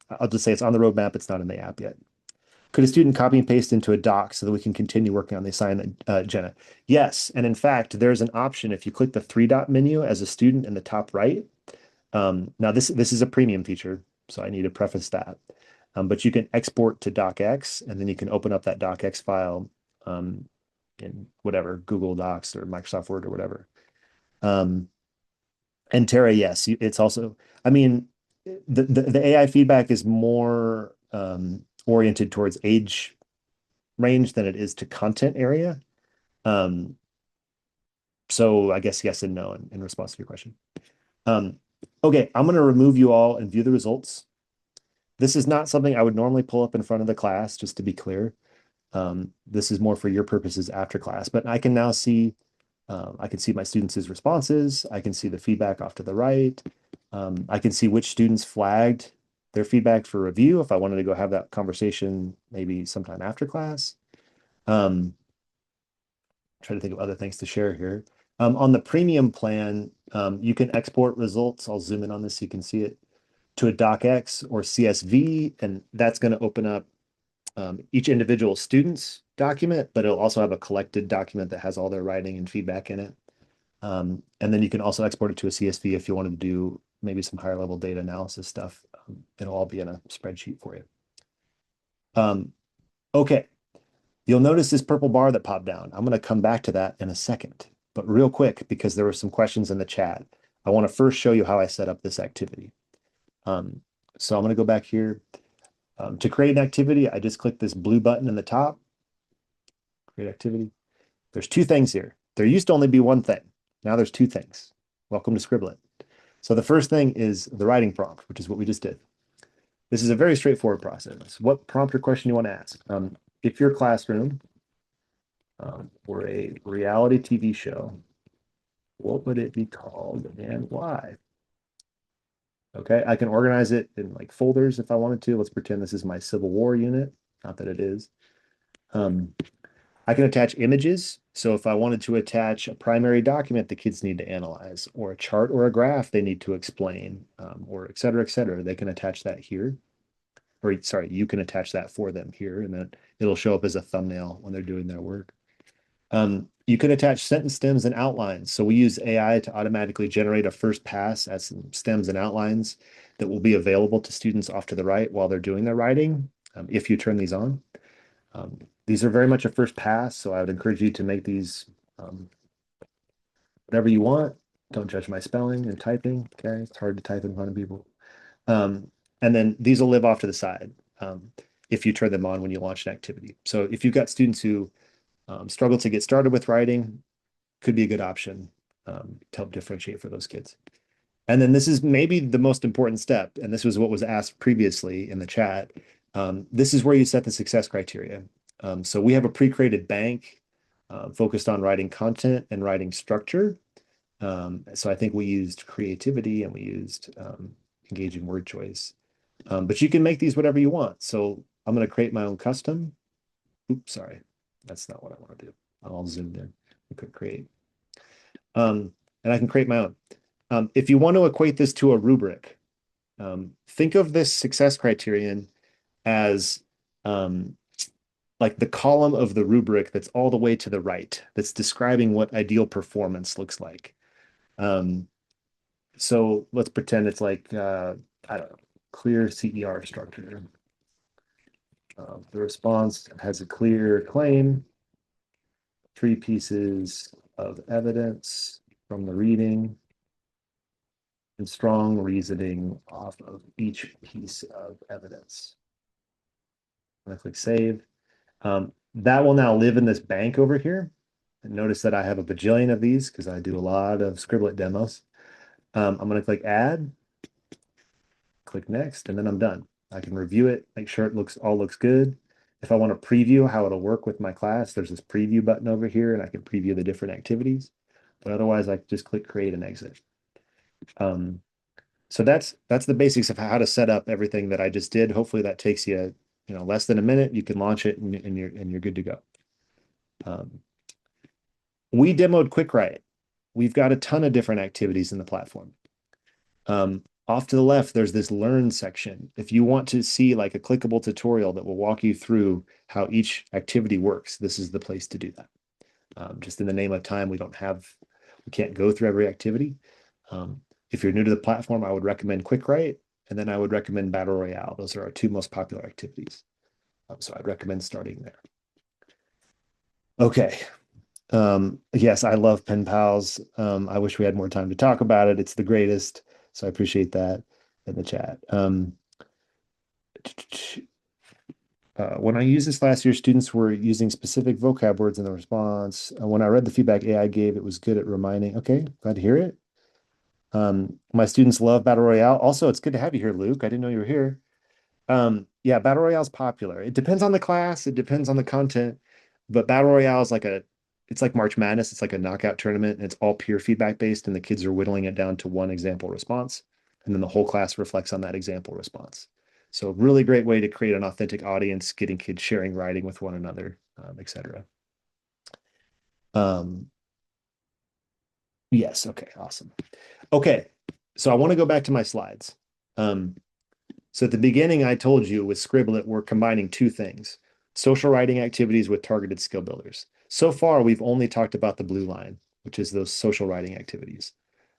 I'll just say it's on the roadmap. It's not in the app yet. Could a student copy and paste into a doc so that we can continue working on the assignment, Jenna? Yes, and in fact, there's an option if you click the three-dot menu as a student in the top right. Now this is a premium feature, so I need to preface that. But you can export to docx, and then you can open up that docx file in whatever, Google Docs or Microsoft Word or whatever. And Tara, yes, it's also, I mean, the AI feedback is more oriented towards age range than it is to content area. So I guess yes and no in response to your question. Okay, I'm going to remove you all and view the results. This is not something I would normally pull up in front of the class, just to be clear. This is more for your purposes after class, but I can now see, I can see my students' responses. I can see the feedback off to the right. I can see which students flagged their feedback for review if I wanted to go have that conversation maybe sometime after class. Try to think of other things to share here. On the premium plan, you can export results. I'll zoom in on this so you can see it to a docx or CSV, and that's going to open up each individual student's document, but it'll also have a collected document that has all their writing and feedback in it. And then you can also export it to a CSV if you wanted to do maybe some higher level data analysis stuff It'll all be in a spreadsheet for you. Okay, you'll notice this purple bar that popped down. I'm going to come back to that in a second, but real quick, because there were some questions in the chat, I want to first show you how I set up this activity. So I'm going to go back here. To create an activity, I just click this blue button in the top, create activity. There's two things here. There used to only be one thing. Now there's two things. Welcome to Scriblit. So the first thing is the writing prompt, which is what we just did. This is a very straightforward process. What prompt or question you want to ask? If your classroom were a reality TV show, what would it be called and why? Okay, I can organize it in like folders if I wanted to. Let's pretend this is my Civil War unit. Not that it is. I can attach images. So if I wanted to attach a primary document the kids need to analyze, or a chart or a graph they need to explain, or et cetera, they can attach that here. Or sorry, you can attach that for them here, and then it'll show up as a thumbnail when they're doing their work. You can attach sentence stems and outlines. So we use AI to automatically generate a first pass as some stems and outlines that will be available to students off to the right while they're doing their writing, if you turn these on. These are very much a first pass, so I would encourage you to make these whatever you want. Don't judge my spelling and typing, okay? It's hard to type in front of people. And then these will live off to the side if you turn them on when you launch an activity. So if you've got students who struggle to get started with writing, could be a good option to help differentiate for those kids. And then this is maybe the most important step, and this was what was asked previously in the chat. This is where you set the success criteria. So we have a pre-created bank focused on writing content and writing structure. So I think we used creativity and we used engaging word choice. But you can make these whatever you want. So I'm going to create my own custom. Oops, sorry. That's not what I want to do. I'll zoom in. I could create. And I can create my own. If you want to equate this to a rubric, think of this success criterion as like the column of the rubric that's all the way to the right, that's describing what ideal performance looks like. So let's pretend it's like, I don't know, clear CER structure. The response has a clear claim, 3 pieces of evidence from the reading, and strong reasoning off of each piece of evidence. I'm going to click save. That will now live in this bank over here. And notice that I have a bajillion of these because I do a lot of Scriblit demos. I'm going to click add, click next, and then I'm done. I can review it, make sure it all looks good. If I want to preview how it'll work with my class, there's this preview button over here, and I can preview the different activities. But otherwise, I just click create and exit. So that's the basics of how to set up everything that I just did. Hopefully that takes you, less than a minute. You can launch it and you're good to go. We demoed Quick Write. We've got a ton of different activities in the platform. Off to the left, there's this learn section. If you want to see like a clickable tutorial that will walk you through how each activity works, this is the place to do that. Just in the name of time, we can't go through every activity. If you're new to the platform, I would recommend Quick Write, and then I would recommend Battle Royale. Those are our two most popular activities. So I'd recommend starting there. Okay. Yes, I love Pen Pals. I wish we had more time to talk about it. It's the greatest. So I appreciate that in the chat. When I used this last year, students were using specific vocab words in the response. When I read the feedback AI gave, it was good at reminding. Okay, glad to hear it. My students love Battle Royale. Also, it's good to have you here, Luke. I didn't know you were here. Yeah, Battle Royale is popular. It depends on the class. It depends on the content. But Battle Royale is it's like March Madness. It's like a knockout tournament, and it's all peer feedback based, and the kids are whittling it down to one example response, and then the whole class reflects on that example response. So really great way to create an authentic audience, getting kids sharing writing with one another, etc. Yes, okay, awesome. Okay, so I want to go back to my slides. So at the beginning, I told you with Scriblit, we're combining two things: social writing activities with targeted skill builders. So far, we've only talked about the blue line, which is those social writing activities.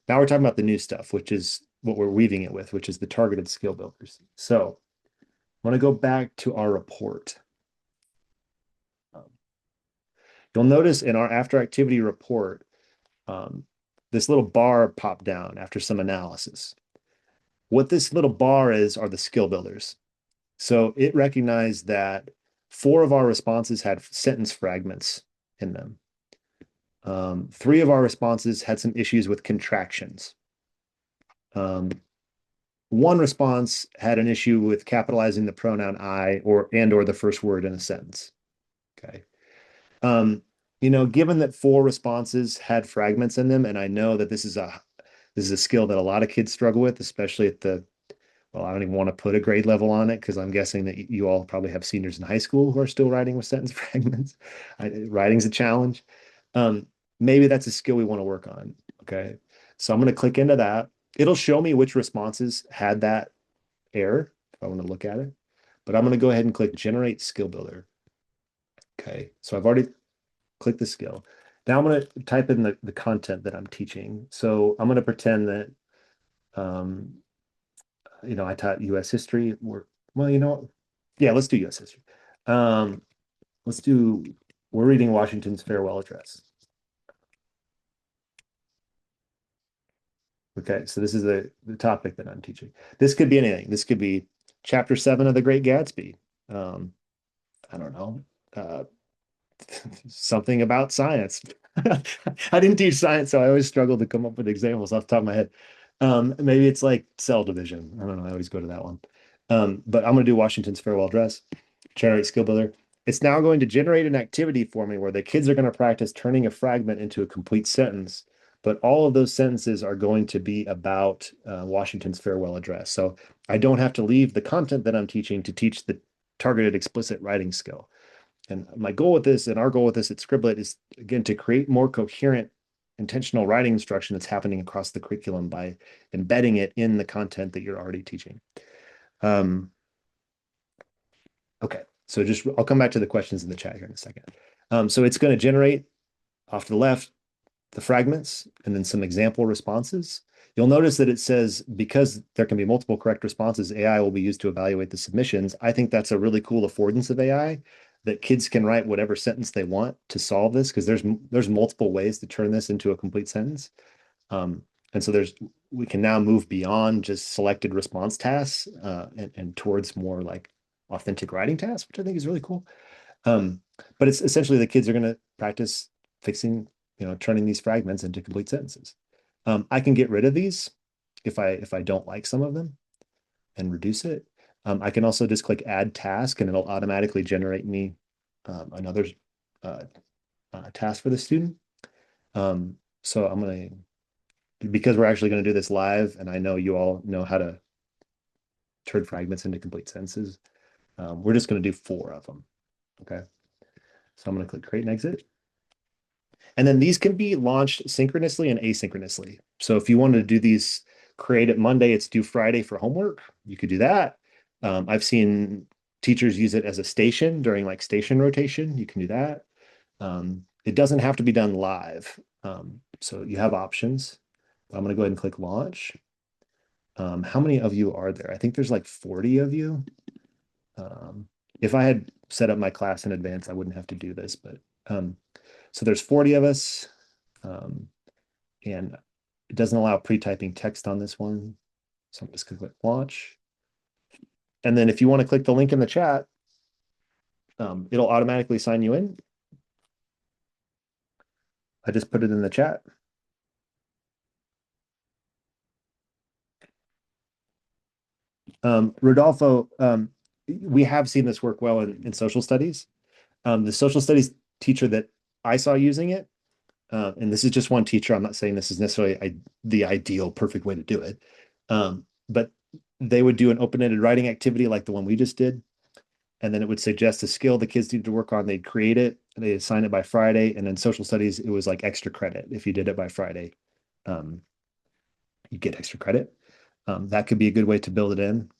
Now we're talking about the new stuff, which is what we're weaving it with, which is the targeted skill builders. So I want to go back to our report. Um, you'll notice in our after activity report, um, this little bar popped down after some analysis. What this little bar is are the skill builders. So it recognized that 4 of our responses had sentence fragments in them. 3 of our responses had some issues with contractions. One response had an issue with capitalizing the pronoun I or the first word in a sentence. Okay. Given that 4 responses had fragments in them, and I know that this is a skill that a lot of kids struggle with, especially at the well, I don't even want to put a grade level on it because I'm guessing that you all probably have seniors in high school who are still writing with sentence fragments. Writing's a challenge. Maybe that's a skill we want to work on. Okay. So I'm going to click into that. It'll show me which responses had that error if I want to look at it. But I'm going to go ahead and click Generate Skill Builder. Okay. So I've already clicked the skill. Now I'm going to type in the content that I'm teaching. So I'm going to pretend that I taught US history. Yeah, let's do US history. Um, we're reading Washington's farewell address. Okay, so this is the topic that I'm teaching. This could be anything. This could be chapter 7 of The Great Gatsby. Um, I don't know. Something about science. I didn't teach science, so I always struggle to come up with examples off the top of my head. Maybe it's like cell division. I don't know. I always go to that one. But I'm going to do Washington's farewell address, generate skill builder. It's now going to generate an activity for me where the kids are going to practice turning a fragment into a complete sentence. But all of those sentences are going to be about Washington's farewell address. So I don't have to leave the content that I'm teaching to teach the targeted explicit writing skill. And my goal with this and our goal with this at Scriblit is, again, to create more coherent, intentional writing instruction that's happening across the curriculum by embedding it in the content that you're already teaching. Okay, so I'll come back to the questions in the chat here in a second. So it's going to generate off to the left the fragments and then some example responses. You'll notice that it says, because there can be multiple correct responses, AI will be used to evaluate the submissions. I think that's a really cool affordance of AI, that kids can write whatever sentence they want to solve this, because there's multiple ways to turn this into a complete sentence. And so we can now move beyond just selected response tasks and towards more like authentic writing tasks, which I think is really cool. But it's essentially the kids are going to practice fixing, turning these fragments into complete sentences. I can get rid of these if I don't like some of them and reduce it. I can also just click add task and it'll automatically generate me another task for the student. So I'm going to, because we're actually going to do this live, and I know you all know how to turn fragments into complete sentences, we're just going to do 4 of them. Okay. So I'm going to click create and exit. And then these can be launched synchronously and asynchronously. So if you wanted to do these, create it Monday, it's due Friday for homework, you could do that. I've seen teachers use it as a station during like station rotation. You can do that. It doesn't have to be done live. So you have options. I'm going to go ahead and click launch. How many of you are there? I think there's like 40 of you. If I had set up my class in advance, I wouldn't have to do this, but so there's 40 of us, and it doesn't allow pre-typing text on this one. So I'm just going to click launch. And then if you want to click the link in the chat, it'll automatically sign you in. I just put it in the chat. Rodolfo, we have seen this work well in social studies. The social studies teacher that I saw using it, and this is just one teacher, I'm not saying this is necessarily the ideal perfect way to do it, but they would do an open-ended writing activity like the one we just did, and then it would suggest a skill the kids need to work on. They'd create it, they'd assign it by Friday, and then social studies, it was like extra credit. If you did it by Friday, you get extra credit. That could be a good way to build it in.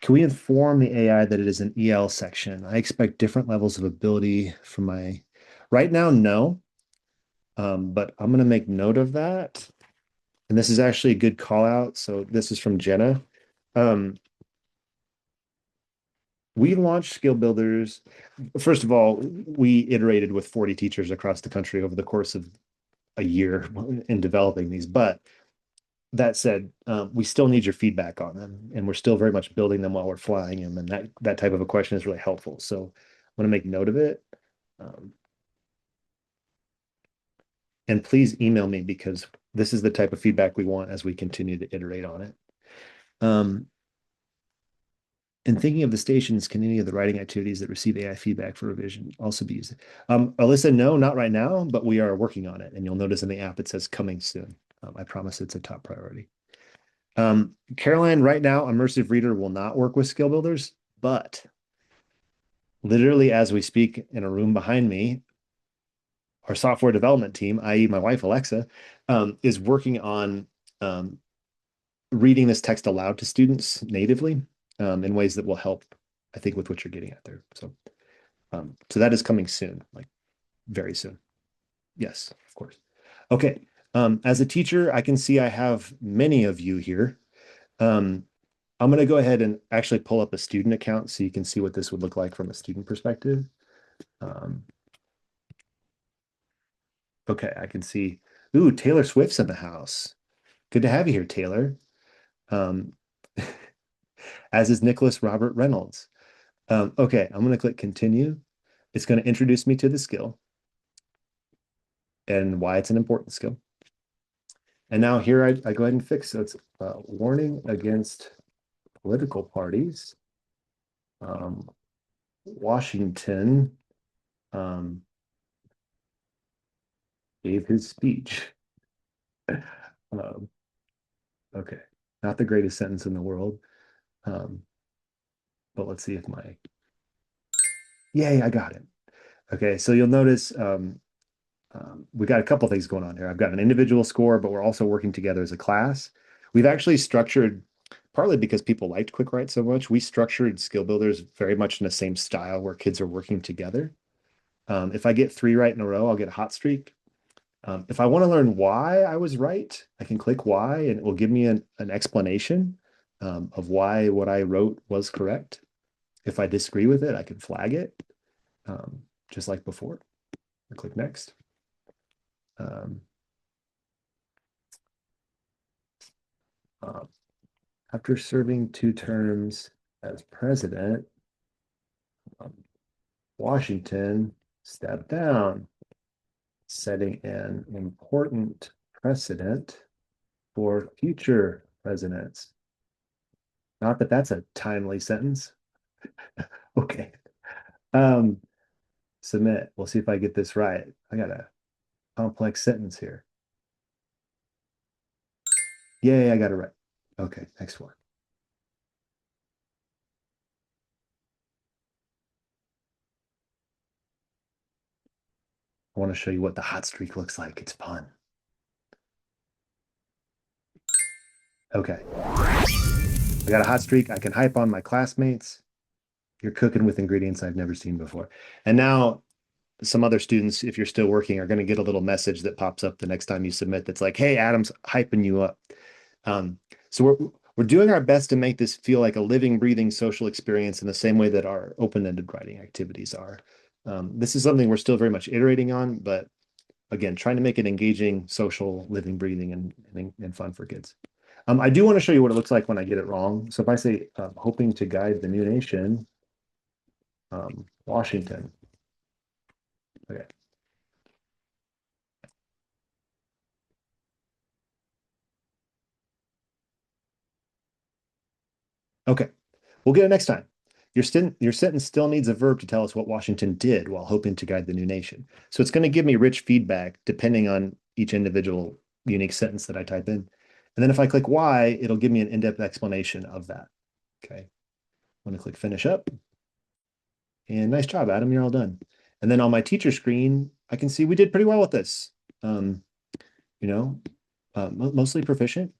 Can we inform the AI that it is an EL section? I expect different levels of ability from right now, no. But I'm going to make note of that, And this is actually a good call out. So this is from Jenna. Um, we launched Skill Builders. First of all, we iterated with 40 teachers across the country over the course of a year in developing these. But that said, we still need your feedback on them, and we're still very much building them while we're flying them. And that type of a question is really helpful. So I want to make note of it. Um, and please email me because this is the type of feedback we want as we continue to iterate on it. And thinking of the stations, can any of the writing activities that receive AI feedback for revision also be used? Alyssa, no, not right now, but we are working on it. And you'll notice in the app it says coming soon. I promise it's a top priority. Caroline, right now, Immersive Reader will not work with skill builders, but literally as we speak in a room behind me, our software development team, i.e. my wife, Alexa, is working on reading this text aloud to students natively in ways that will help, I think, with what you're getting at there. So that is coming soon, like very soon. Yes, of course. Okay. As a teacher, I can see I have many of you here. I'm going to go ahead and actually pull up a student account so you can see what this would look like from a student perspective. Okay, I can see. Ooh, Taylor Swift's in the house. Good to have you here, Taylor. Um, as is Nicholas Robert Reynolds. Okay, I'm going to click continue. It's going to introduce me to the skill and why it's an important skill. And now here I go ahead and fix. So it's warning against political parties. Washington gave his speech. Okay, not the greatest sentence in the world. But let's see if yay, I got it. Okay, so you'll notice we got a couple things going on here. I've got an individual score, but we're also working together as a class. We've actually structured, partly because people liked Quick Write so much, we structured skill builders very much in the same style where kids are working together. If I get 3 right in a row, I'll get a hot streak. If I want to learn why I was right, I can click why, and it will give me an explanation of why what I wrote was correct. If I disagree with it, I can flag it, just like before. I click next. After serving 2 terms as president, Washington stepped down, setting an important precedent for future presidents. Not that that's a timely sentence. Okay. Submit. We'll see if I get this right. I got a complex sentence here. Yay, I got it right. Okay, next one. I want to show you what the hot streak looks like. It's fun. Okay. I got a hot streak. I can hype on my classmates. You're cooking with ingredients I've never seen before. And now some other students, if you're still working, are going to get a little message that pops up the next time you submit that's like, hey, Adam's hyping you up. So we're doing our best to make this feel like a living, breathing social experience in the same way that our open-ended writing activities are. This is something we're still very much iterating on, but again, trying to make it engaging, social, living, breathing, and fun for kids. I do want to show you what it looks like when I get it wrong. So if I say, hoping to guide the new nation, Washington. Okay. Okay. We'll get it next time. Your sentence still needs a verb to tell us what Washington did while hoping to guide the new nation. So it's going to give me rich feedback depending on each individual unique sentence that I type in. And then if I click Y, it'll give me an in-depth explanation of that. Okay. I'm going to click finish up. And nice job, Adam. You're all done. And then on my teacher screen, I can see we did pretty well with this. You know, mostly proficient.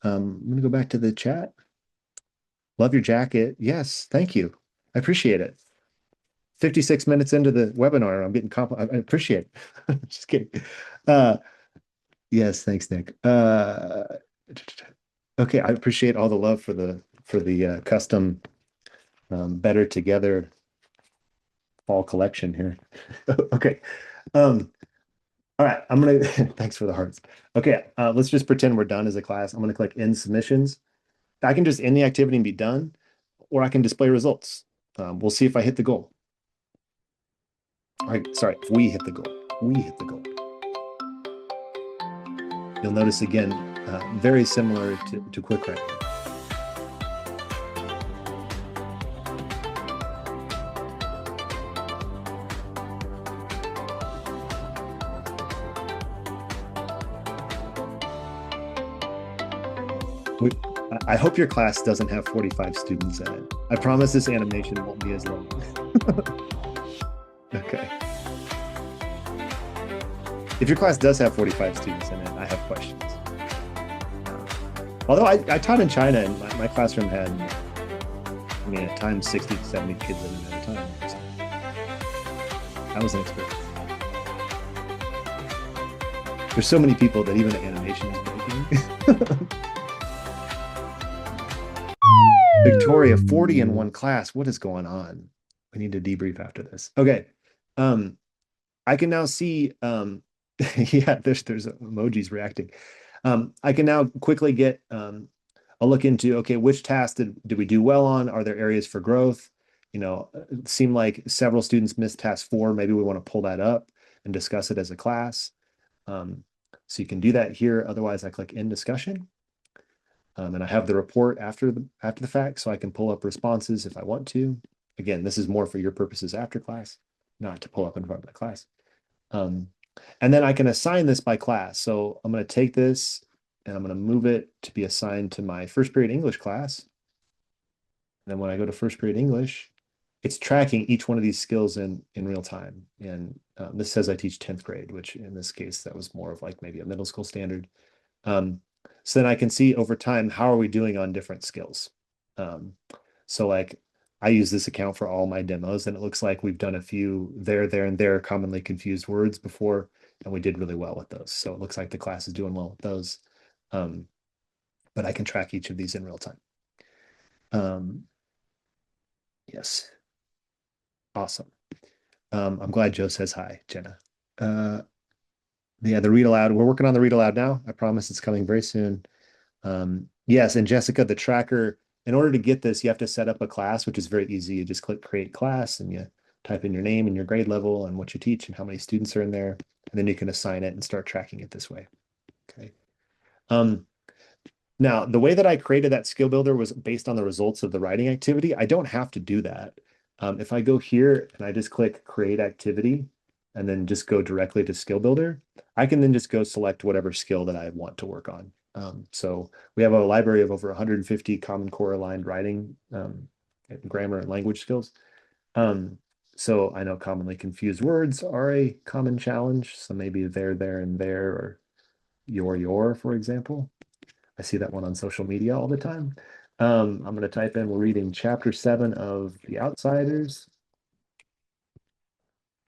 I'm going to go back to the chat. Love your jacket. Yes, thank you. I appreciate it. 56 minutes into the webinar, I'm getting I appreciate it. Just kidding. Yes, thanks, Nick. Okay, I appreciate all the love for the custom Better Together fall collection here. Okay. Um, all right, I'm gonna thanks for the hearts. Okay, let's just pretend we're done as a class. I'm gonna click end submissions. I can just end the activity and be done, or I can display results. We'll see if I hit the goal. All right, sorry, if we hit the goal. We hit the goal. You'll notice again, very similar to quick writing. We, I hope your class doesn't have 45 students in it. I promise this animation won't be as long. Okay. If your class does have 45 students in it, I have questions. Although I taught in China and my classroom had, I mean, at times 60 to 70 kids in it at a time. So that was an experience. There's so many people that even the animation is breaking. Victoria, 40 in one class. What is going on? We need to debrief after this. Okay. I can now see, yeah, there's emojis reacting. I can now quickly get a look into, okay, which tasks did we do well on? Are there areas for growth? You know, it seemed like several students missed task 4. Maybe we want to pull that up and discuss it as a class. So you can do that here. Otherwise, I click in discussion. And I have the report after the fact, so I can pull up responses if I want to. Again, this is more for your purposes after class, not to pull up in front of the class. And then I can assign this by class. So I'm going to take this and I'm going to move it to be assigned to my first period English class. And then when I go to first period English, it's tracking each one of these skills in real time. And this says I teach 10th grade, which in this case, that was more of like maybe a middle school standard. So then I can see over time, how are we doing on different skills? So like I use this account for all my demos and it looks like we've done a few there, and there commonly confused words before, and we did really well with those. So it looks like the class is doing well with those. But I can track each of these in real time. Yes. Awesome. I'm glad Joe says hi, Jenna. Yeah, the read aloud. We're working on the read aloud now. I promise it's coming very soon. Yes, and Jessica, the tracker, in order to get this, you have to set up a class, which is very easy. You just click create class and you type in your name and your grade level and what you teach and how many students are in there. And then you can assign it and start tracking it this way. Okay. Now, the way that I created that skill builder was based on the results of the writing activity. I don't have to do that. If I go here and I just click create activity and then just go directly to skill builder, I can then just go select whatever skill that I want to work on. So we have a library of over 150 Common Core aligned writing, grammar and language skills. So I know commonly confused words are a common challenge. So maybe there, and there, or your, for example. I see that one on social media all the time. I'm going to type in, we're reading chapter 7 of The Outsiders.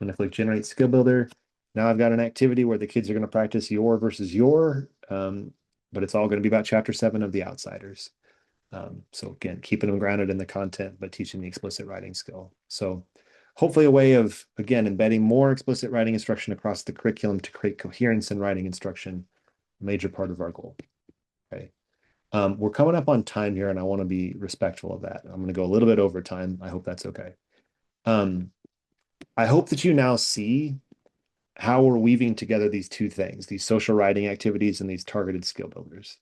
I'm going to click generate skill builder. Now I've got an activity where the kids are going to practice your versus your, but it's all going to be about chapter 7 of The Outsiders. So again, keeping them grounded in the content, but teaching the explicit writing skill. So hopefully a way of, again, embedding more explicit writing instruction across the curriculum to create coherence in writing instruction, a major part of our goal. Okay. We're coming up on time here, and I want to be respectful of that. I'm going to go a little bit over time. I hope that's okay. I hope that you now see how we're weaving together these two things, these social writing activities and these targeted skill builders.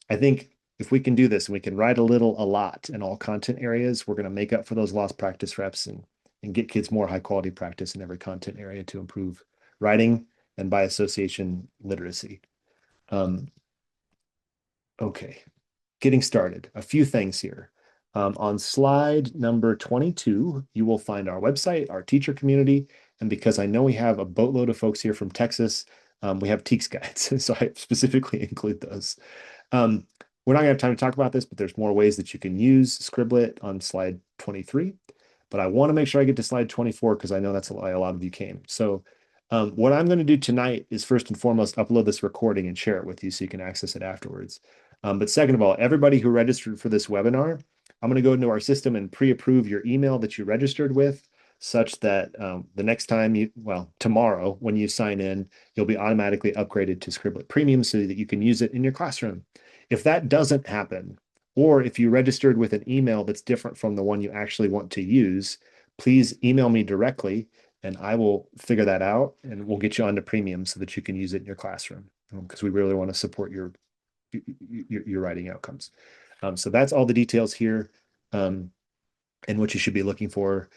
I think if we can do this and we can write a lot in all content areas, we're going to make up for those lost practice reps and get kids more high quality practice in every content area to improve writing and by association literacy. Okay, getting started. A few things here. On slide number 22, you will find our website, our teacher community, and because I know we have a boatload of folks here from Texas, we have TEKS guides, so I specifically include those. We're not going to have time to talk about this, but there's more ways that you can use Scriblit on slide 23. But I want to make sure I get to slide 24 because I know that's why a lot of you came. So What I'm going to do tonight is first and foremost upload this recording and share it with you so you can access it afterwards. But second of all, everybody who registered for this webinar, I'm going to go into our system and pre-approve your email that you registered with, such that the next time tomorrow, when you sign in, you'll be automatically upgraded to Scriblit Premium so that you can use it in your classroom. If that doesn't happen, or if you registered with an email that's different from the one you actually want to use, please email me directly and I will figure that out and we'll get you onto premium so that you can use it in your classroom because we really want to support your writing outcomes. So that's all the details here and what you should be looking for.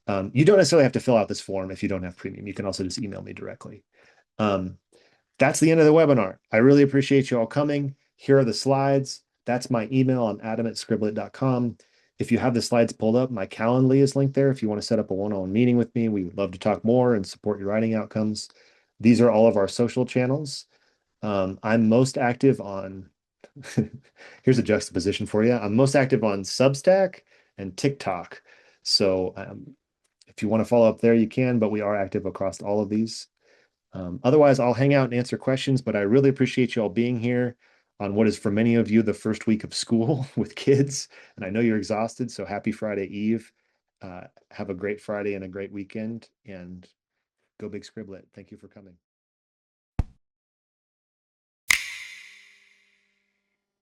You don't necessarily have to fill out this form if you don't have premium. You can also just email me directly. Um, that's the end of the webinar. I really appreciate you all coming. Here are the slides. That's my email. I'm adam@scriblit.com. If you have the slides pulled up, my Calendly is linked there. If you want to set up a one-on-one meeting with me, we would love to talk more and support your writing outcomes. These are all of our social channels. I'm most active on, here's a juxtaposition for you. I'm most active on Substack and TikTok. So if you want to follow up there, you can, but we are active across all of these. Otherwise, I'll hang out and answer questions, but I really appreciate you all being here on what is for many of you the first week of school with kids. And I know you're exhausted, so happy Friday Eve. Have a great Friday and a great weekend, and go Big Scriblet. Thank you for coming.